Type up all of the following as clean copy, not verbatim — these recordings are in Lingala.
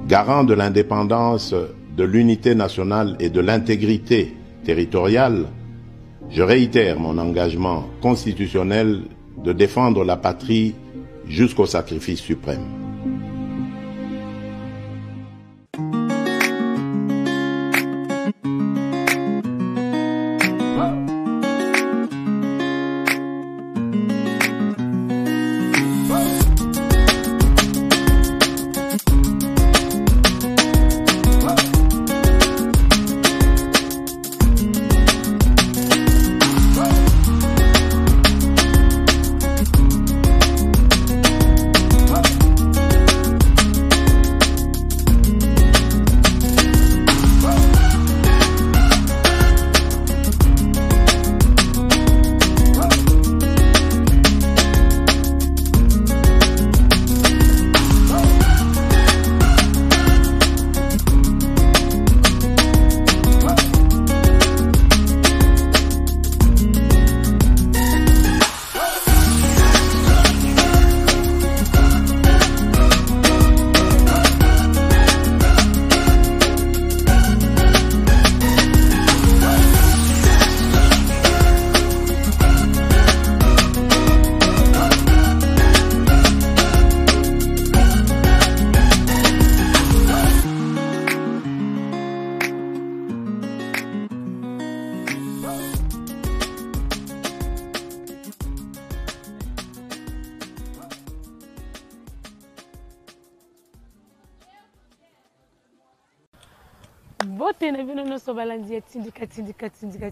garant de l'indépendance, de l'unité nationale et de l'intégrité territoriale, je réitère mon engagement constitutionnel de défendre la patrie jusqu'au sacrifice suprême.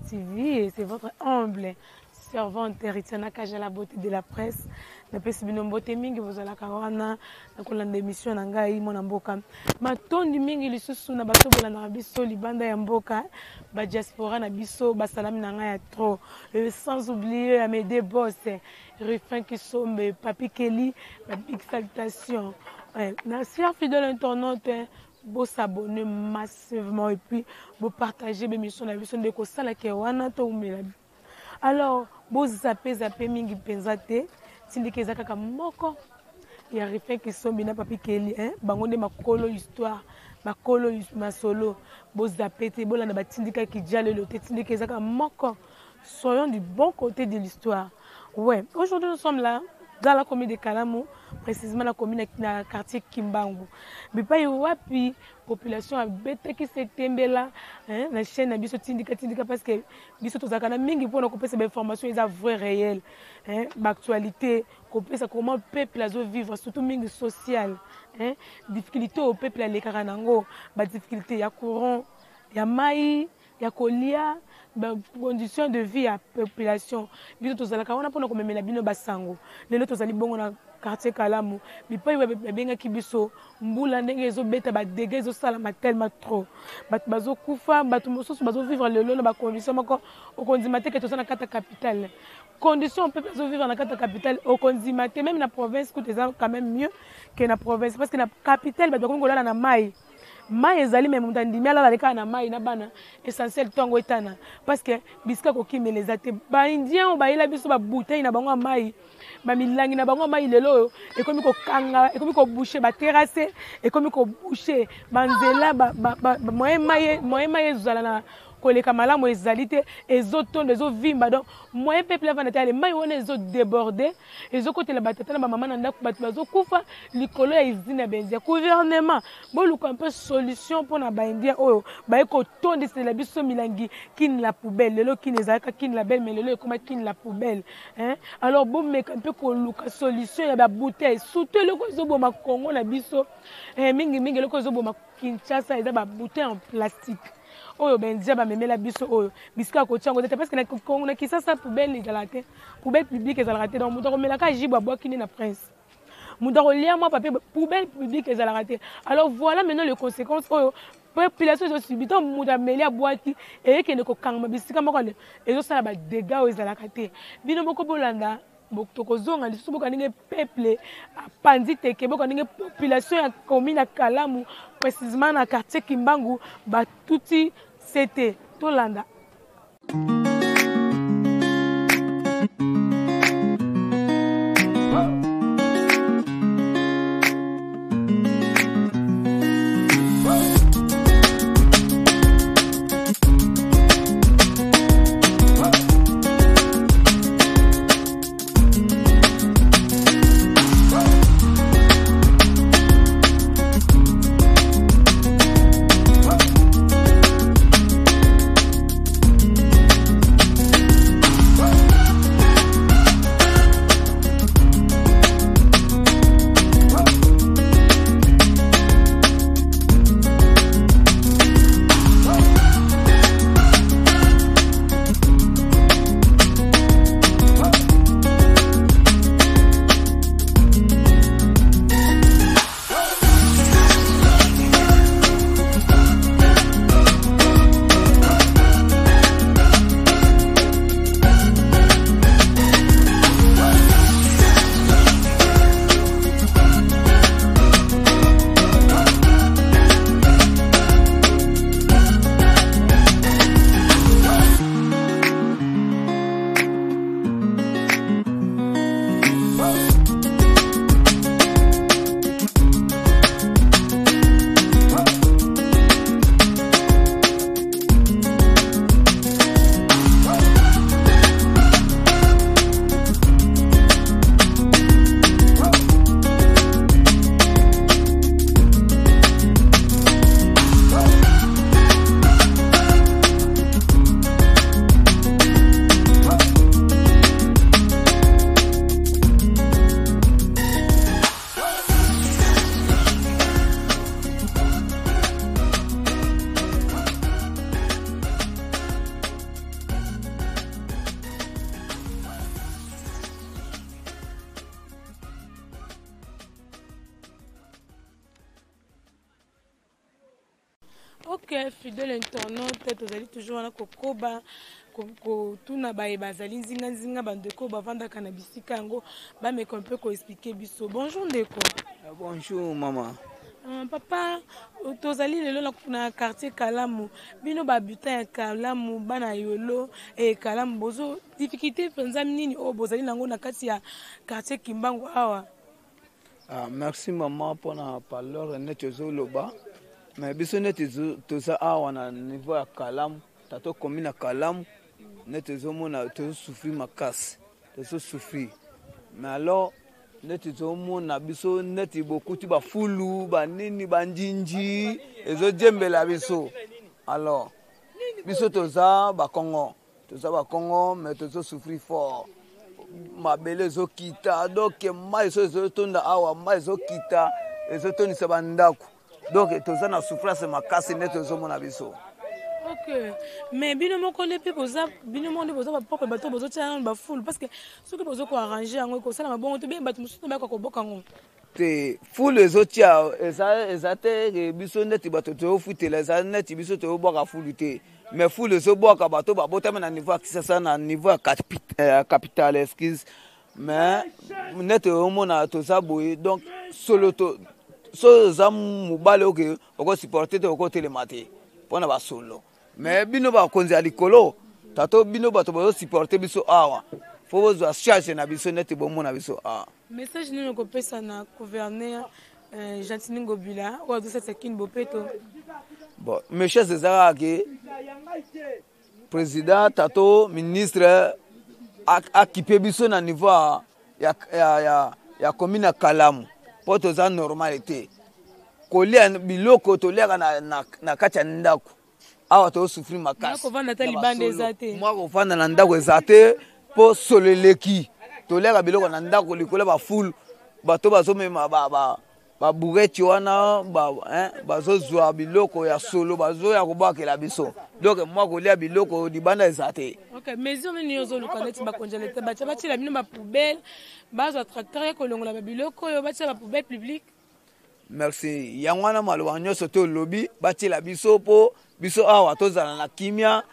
TV et c'est votre humble servante Ritiana Kaja, la beauté de la presse. Na pesi bino mbote mingi bozala kawana na kolanda émission na ngai mona mboka. Matondi mingi lisusu na bato bolanda biso libanda ya mboka, ba diaspora na biso ba salami na ngai ya trop. Sans oublier à mes deux boss, Refrain Kisombe, Papi Kelly, la big salutation. Na chers fidèles internautes, vous s'abonner massivement et puis vous partager mes missions, la vision de Kosala Kewana Toumela. Alors, vous zappez mingi penzate, tindike zakaka moko. Il y a Refrain Kisombe na Papi Kelly, bangonde makolo histoire, makolo masolo, vous zappez te bola na batindika ki jale le tindike zakaka moko. Soyons du bon côté de l'histoire. Ouais, aujourd'hui nous sommes là dans la commune de Kalamu, précisément la commune de quartier Kimbangu. Mais pas wapi population a bête qui s'est là, la chaîne a biso tindika parce que biso to zakana mingi pour nous couper ces informations ils vraies réelles, l'actualité, couper ça comment peuple a vivre surtout mingi social, difficulté au peuple à l'écaranango, ba difficulté ya courant, ya mai, ya kolia. Conditions de vie à population biso tozalaka wana pona komemela bino basango lelo tozali bongo na quartier Kalamu bipai benga kibiso mbula ndenge ezobeta ba dégâts ezosala tellement trop bato bazokufa bato mosusu bazovivre lelo na ba conditions moko okondima te ke tozana kata capitale conditions peuple bazovivre na kata capitale okondima te même na province que teza quand même mieux que na province parce que na capitale bato kolala na mai mai ezali même mutandimi ala leka na mai na bana essentiel tongo etana parce que bisika ko kimeleza te ba indien ba ila biso ba bouteille na bango mai ba milangi na bango mai lelo ekomi ko kanga ekomi ko boucher ba terrasser ekomi ko boucher banzela ba moyen mai ezala na koleka malamu ezali te ezotonda ezovimba donc moyen peuple avant d'être mai on ezo déborder ezokotela batata na ba mama na ndako bato bazokufa likolo ya izina benzia gouvernement boluka un peu solution pour na ba indien oyo ba eko tondisela biso milangi kin la poubelle lelo kin ezalaka kin la belle mais lelo ekoma kin la poubelle alors bon meka un peu koluka solution ya ba bouteille surtout loko ezoboma Congo na biso mingi loko ezoboma Kinshasa eza ba bouteille en plastique. Oyo bendia ba memela biso oyo bisika ko tsango te parce que na Congo na Kinshasa poubelle ezalate poubelle publique ezalate donc muto komela ka jibwa bwakini na prince muto kolia moi papier poubelle publique ezalate alors voilà maintenant les conséquences oyo population zo subi donc muto amelia boati et que ne ko kangma bisika moko le ezo sala ba dégâts oyo ezalate bino moko bolanda bokokozonga lisusu bokaninge peuple apandi teke bokaninge population ya commune ya Kalamu précisément na quartier Kimbangu batuti c'était tolanda Ok, fidèle internaute, tozali toujours na kokoba tuna baye bazali nzinga bandeko bavandaka na bisika yango bameka mpe koexplike biso. Bonjour ndeko. Bonjour maman. Papa, tozali lelo na quartier Kalamu. Bino babutin ya Kalamu bana yolo e Kalamu bozo difficulté penza nini o bozali nango na kati ya quartier Kimbangu awa. Merci maman pour la parole net zoloba. Mais biso net toza awa na niveau ya Kalamu, tato commune Kalamu net zomona to souffrir makasi. To souffrir. Mais alors net zomona biso net beaucoup ti ba fulu ba nini ba njinji ezo djembela biso. Alors biso toza ba Congo mais tozo souffrir fort. Mabele zo kita donc mai zo tonda awa mai zo kita ezo toni sabandako donc toza na souffrance makasi neto zo mona biso. Ok, mais bino moko ne pe boza bino monde boza ba propre bato bozo tia ba full parce que ce que bozo ko arranger yango ko sala mabongo to bien bato mususu ba ko boka ngo te full ezo tia ezate biso neti bato to futela za neti biso to boka full te. Mais fou le soboka bato babotama na niveau akisasa na niveau capital excuse mais net omona to saboye donc solo to so za mobale oke oko supporter te oko telemate pona ba solo mais bino ba konzi alikolo tato bino bato ba supporter biso awa fo bozo charge na biso net bomona biso message nino ko pesa na gouverneur Gentini Ngobila ou de cette kin bopeto. Bon, mes chers Zazarake, président, tato, ministre, a kipé biso na niveau ya commune Kalamu. Pour tous en normalité. Kolia biloko to lega na kacha ndako. Awa to souffrir makasi. Moi ko vanda taliban ezate. Moi ko vanda na ndako ezate po soleleki. To lega biloko na ndako likola ba full bato bazo mema ba bourreti wana bazo zwa biloko ya solo bazo ya kobakela biso donc moi kolia biloko libanda ezate. OK, maison ni ozo lukaneti ba congelete ba tia la bino ba poubelle bazo tracteur ko longola ba biloko yo ba tia ba poubelle publique. Merci yangwana maloba nyoso to lobby ba tia la biso po biso awa tozala na kimia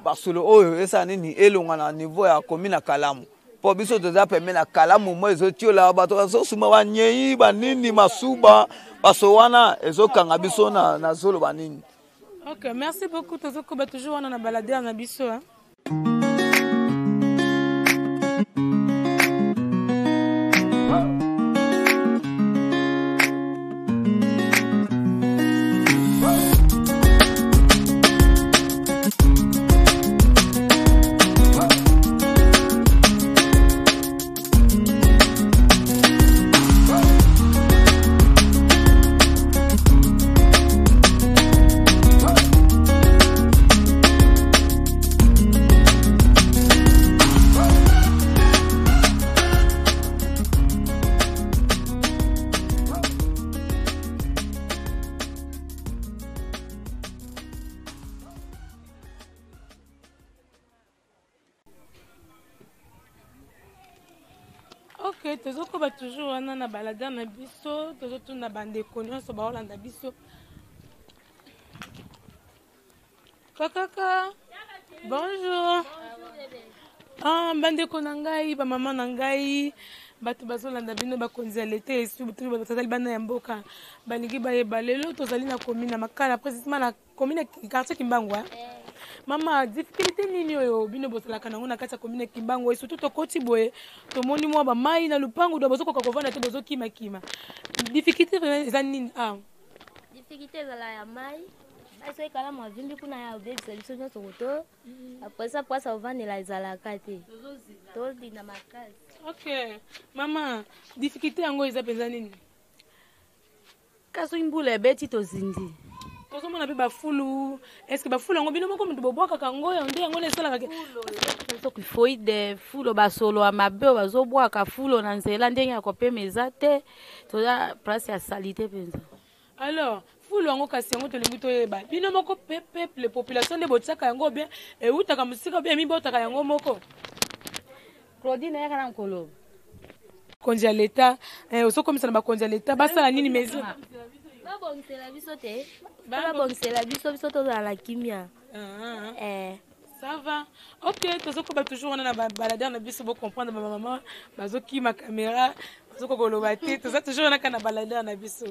ba solo oyo esa nini elonga na niveau ya commune Kalamu. Po biso toza peme na Kalamu mo ezotiola bato bazosuma banyei banini masuba basowana ezokanga biso na zolo banini. OK, merci beaucoup tozoko ba toujours wana na balader na biso hein. Ok, tozoko ba toujours wana na balada na biso, tozoto na bande nyonso ba Holanda biso. Kaka, bonjour. Bande na ngai, ba mama na ngai, bato bazolanda bino ba konzi alete esu bitu bazali bana ya mboka. Balingi ba yeba lelo tozali na commune Makala, précisément na commune quartier Kimbangu. Mama, difficulté nini oyo bino bosalaka nango na kati ya commune Kimbangu surtout tokoti boye tomoni mwa ba mai na lupango do bozoko kovanda te bozo kima. Difficulté eza nini difficulté la ya mai. Aso ekala mwa vimbi kuna ya obedi solution nyoso koto. Après ça poisa ovandela ezalaka te. Toldi na makasi. OK. Mama, difficulté yango eza penza nini? Kaso imbula ebeti tozindi. Tozomona pe ba fulu. Est-ce que ba fulu yango bino moko mutu boboka kango ya nde yango lesalaka ke? Soki foide fulo basolo amabe bazobwaka fulo na nzela ndenge ya kopema ezate. Toza place ya salité penza. Alors, fulu yango kasi yango tolingi toyeba. Bino moko peuple population de botsaka yango bien et utaka musika bien mibotaka yango moko. Claudine ya kana nkolo. Konja leta, oso komisa na ba konja leta basala nini maison? babongisela biso te babongisela biso tozala kimia. Ça va. Ok, tozokoba toujours on a baladeur na biso bo comprendre ma maman bazoki ma caméra bazoko loba te toza toujours on a kana baladeur na biso.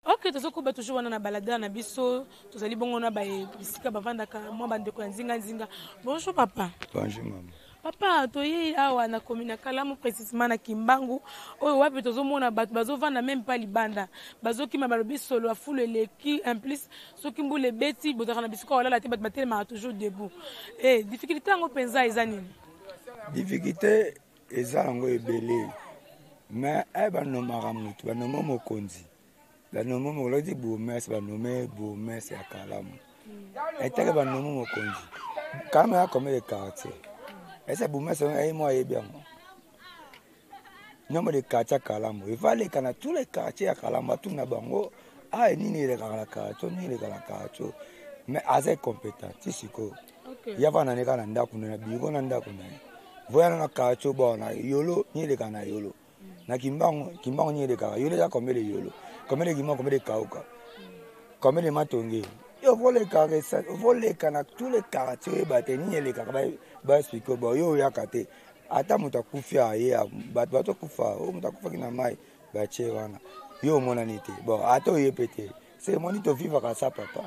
Ok, tozokoba toujours wana na balada na biso, tozali bongo na ba bisika bavandaka mwa bandeko ya nzinga. Bonjour papa. Bonjour maman. Papa, toye awa na komina Kalamu précisément na Kimbangu, oyo wapi tozomona bato bazovanda même pas libanda. Bazokima balobi solo afule leki en plus soki mbule beti botaka na bisika wala la te bato batelema toujours debout. Difficulté ngo penza eza nini? Difficulté eza ngo ebele. Mais ba nomara mutu, ba nomo mokonzi. Ba nomo molodi bourgmestre, ba nommé bourgmestre ya Kalamu. Eteke ba nomo mokonzi. Kalamu ya comme les quartiers. Ese bourgmestre est moi et bien. Nombre de quartiers à Kalamu. Il fallait qu'on tous les quartiers à Kalamu tout na bango. Ah ni les quartiers, ni les quartiers. Mais assez compétent, tu sais quoi. Il y a pas nani kana nda kuna bigo na nda kuna. Voyana na quartier bona yolo ni les kana yolo. Na Kimbangu ni les kana yolo ya comme les yolo. Comme les Kimbangu comme les kauka. Comme les matonge. Yo voler carré ça, voler kana tous les quartiers ba tenir les quartiers ba expliquer ba yo yakate. Ata mutakufia ye bato kufa o mutakufa kina mai ba che wana. Yo mona nite. Bon, ato yepete. C'est mon to vivre à ça papa.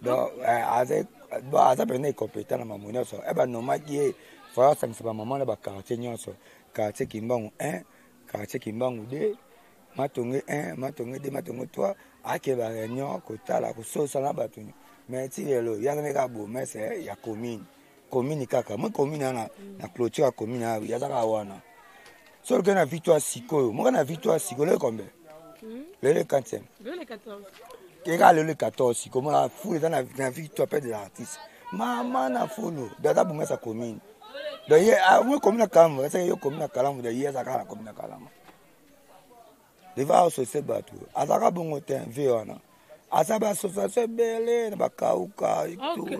Donc avec ba ça prendre compétent na mamonia so. E ba no makie fa ça c'est pas maman ba quartier nyonso. Quartier Kimbangu 1, quartier Kimbangu 2, matonge 1, matonge 2, matonge 3. Ake ba réunion kotala ko so sala batuni mais ti lelo ya ka bo mais c'est ya commune kaka moi commune na clôture commune ya zaka wana so que na victoire siko moi na victoire siko le combien le 4e le 14 keka le 14 siko moi fou dans na victoire peut de l'artiste maman na fulu dada bo mais sa commune donc moi commune Kalamu c'est yo commune Kalamu de ya zaka commune Kalamu. Les va associer bateau. Azaka bongo te viona. Azaba association belé na bakauka tout.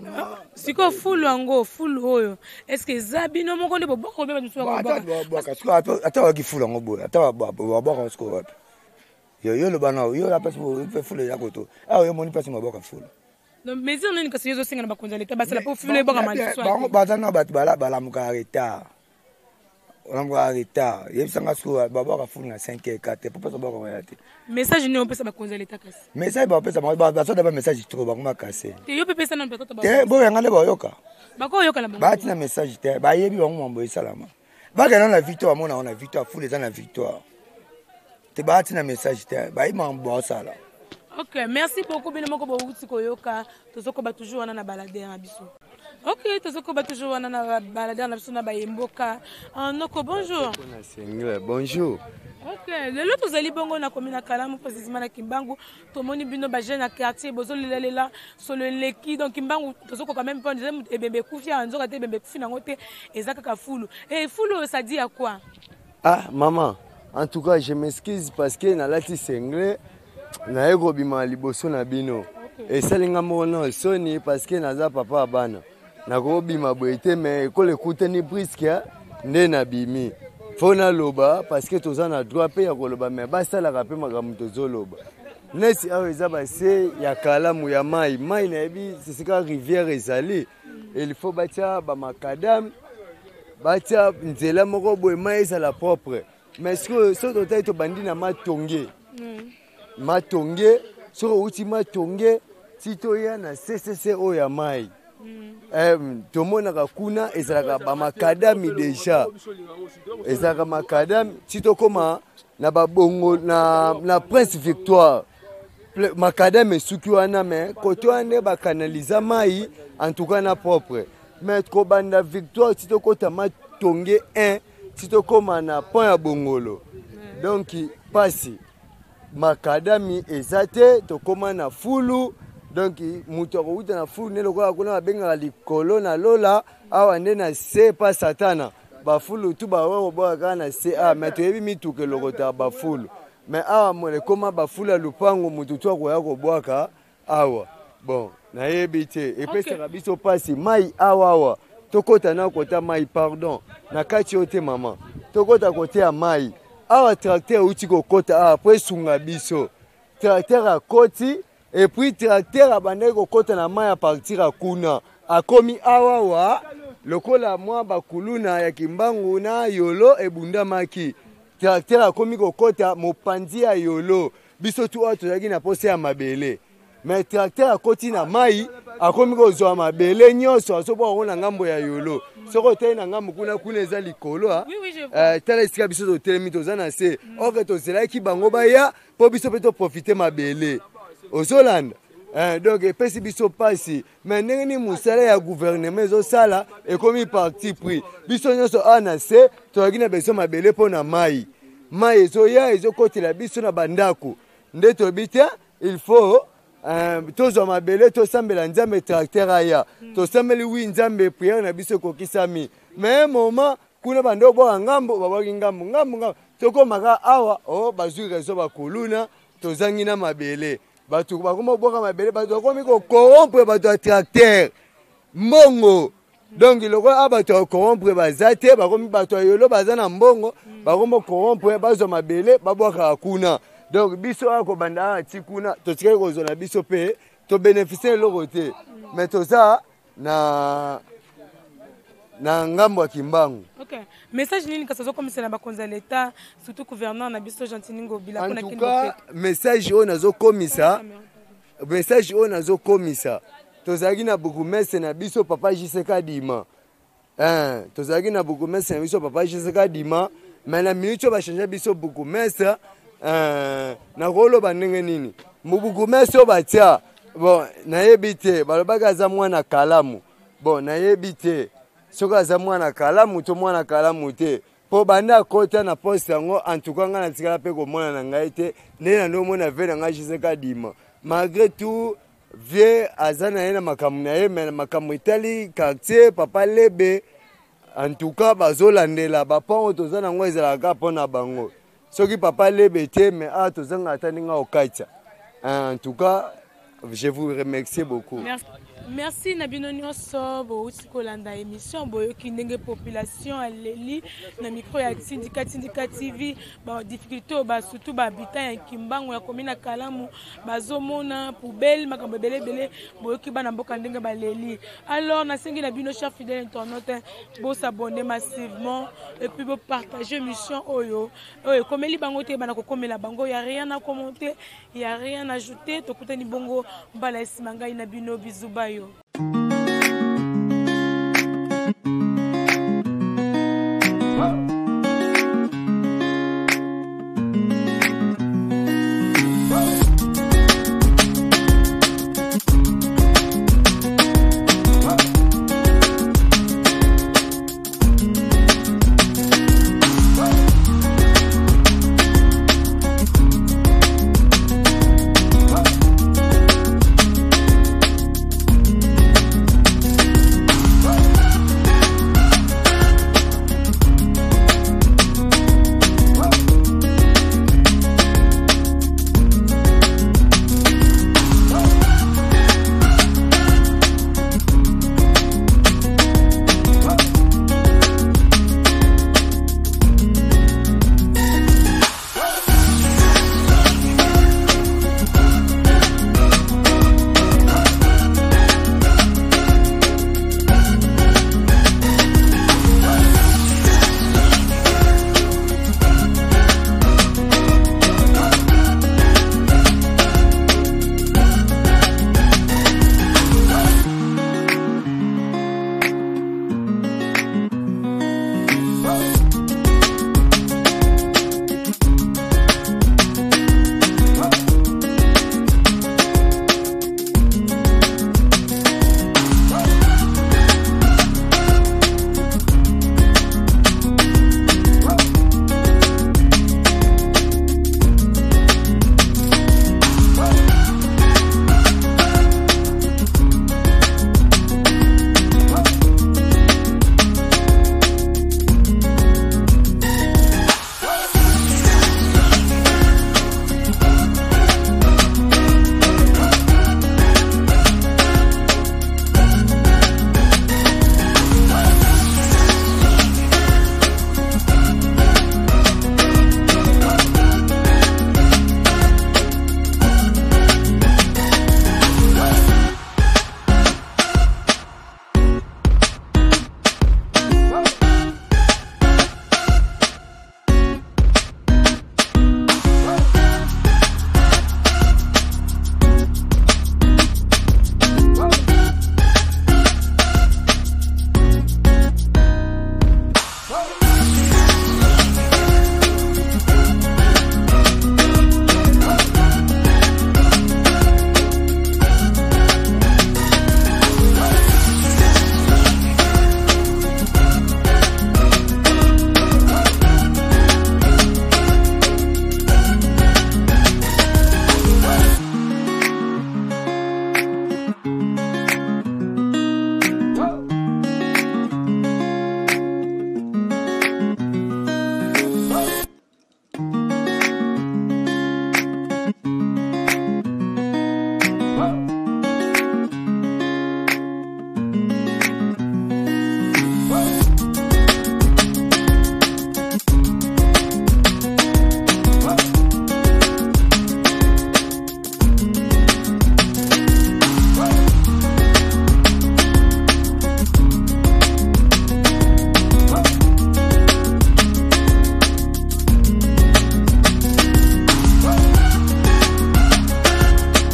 Siko fulu ango fulu oyo. Est-ce que zabino moko ndebo boko beba nsuwa ko baka. Ata wa ki fulu ango bo. Ata wa ba ko sko wapi. yo le bana yo la place pour faire foule ya koto ah yo moni place maboka foule donc mesure nini kasi yezo singa na bakonza leta basala pour foule boka maliso bango bazana bat bala muka retard on va retard yebisanga suwa baboka foule na 5 pour pas boka ya te message ni on pesa bakonza leta kasi message ba pesa ba so da message trop ba kuma kase te yo pesa na mpeko ba te bo yanga le ba yoka bako yoka la ba tina message te ba yebi bango mambo isalama ba kana na victoire mona on a victoire foule za na victoire te ba tina message te ba ima mambo sala. Ok, merci beaucoup bino moko bo uti koyoka tozoko ba toujours wana na balade na biso. Ok, tozoko ba toujours wana na balade na biso na ba yemboka. Noko bonjour. Bonjour. Ok, lelo tozali bongo na commune Kalamu précisément na Kimbangu, tomoni bino ba jeune na quartier bozo lelela solo leki donc Kimbangu tozoko quand même pas ebembe kufia nzoka te ebembe kufi na ngote ezaka ka fulu. Et fulu ça dit à quoi? Ah maman, en tout cas je m'excuse parce que na lati sengle na ego bima liboso na bino. Et salinga mono soni parce que naza papa bana. Na go bima boete mais ko le kuteni brisque nde na bimi. Fona loba parce que toza na droit pe ya koloba mais basta la rapé magamu tozoloba. Nesi aweza ba se ya Kalamu ya mai na ebi c'est ka rivière ezali. Il faut batia ba makadam batia nzela moko boye mai ça la propre. Mais ce que so totai to bandi na matonge. Matonge so uti matonge tito ya na CCC o ya mai. Tomona kakuna ezalaka ba makadami deja. Ezalaka makadami tito koma na babongo na Prince Victoire. Makadami suki wana me koto ane ba kanaliza mai en tout cas na propre. Mais ko banda Victoire tito kota matonge 1 tito koma na pont ya bongolo. Donc pasi makadami ezate to koma na fulu donc muto ko uta na fulu ne lokola kuna benga likolo na lola awa nde na se pa satana ba fulu tu ba wo bo kana se a meto yebi mituke lokota ba fulu mais awa mole koma ba fulu lupango mutu tu ko ya ko bwaka awa bon na yebi te e pesa kabiso pasi mai awa tokota na kota mai pardon na kati ote mama tokota kote ya mai awa tracteur uti ko kota après sunga biso tracteur a koti et puis tracteur abandai ko kota na mai a partir a kuna akomi awa wa lokola mwa bakuluna ya Kimbangu na yolo ebunda maki tracteur akomi ko kota mopanzi ya yolo biso tu auto yaki na pose ya mabele mais tracteur akoti na mai akomi ko zo mabele nyoso asobo na ngambo ya yolo soko te na ngambo kuna eza likolo tala esika biso to telemi toza na se oke tozelaki bango baya po biso pe to profiter mabele ozolanda donc epesi biso pasi mais ndenge ni mosala ya gouvernement ezosala ekomi parti pris biso nyonso ana se toyaki na beso mabele mpo na mai ezoya ezokotela biso na bandako nde toyebi te il faut tozwa mabele tosambela nzambe tracteur aya tosambeli wi nzambe priere na biso ekokisami mais moment kuna bando boka ngambo babwaki ngambo tokomaka awa bazwi rezo bakuluna tozangi na mabele bato bakoma boka mabele bato bakomi kokorompre bato ya tracteur mbongo donc lokola bato ya corrompre baza te bakomi bato ya yolo baza na mbongo bakoma corrompre bazwa mabele babwaka kuna donc biso akobanda ati kuna totikaki kozala biso pe to bénéficier eloko te mais toza na ngambo ya Kimbangu. Ok. Message nini kasa zokomisa na bakonza leta surtout gouverneur na biso Gentil bila kuna kingo. En tout cas, message o nazokomisa. Message o nazokomisa. Tozaki na bourgmestre na biso papa Jiseka Dima. Tozaki na bourgmestre na biso papa Jiseka Dima, mais na minute ba changer biso bourgmestre na rolo bandenge nini. Mu bourgmestre batia. Bon, na yebite balobaka za mwana Kalamu. Bon, na yebite soka za mwana Kalamu to mwana Kalamu te po banda kota na poste yango en tout cas ngana tikala pe ko mona na ngai te ne na no mona ve na ngai Jiseka Dima malgré tout vie azana yana makamu na ye mais makamu itali quartier papa lebe en tout cas bazolandela bapango tozana ngo ezala ka pona bango soki papa lebe te mais tozanga ataninga okacha en tout cas Je vous remercie beaucoup. Merci Nabino Nyonso bouti kolanda émission boyoki ndenge population aleli na micro ya Tindika TV ba difficulté ba surtout ba habitant ya Kimbangu ya commune Kalamu bazomona poubelle makambo belebele boyoki bana mboka ndenge baleli. Alors nasengi Nabino chers fidèles internautes bo s'abonner massivement et puis bo partager émission oyo komeli bango te bana ko komela bango, y a rien à commenter, y a rien à ajouter, tokutani bongo mbala esimanga Nabino bizubayo.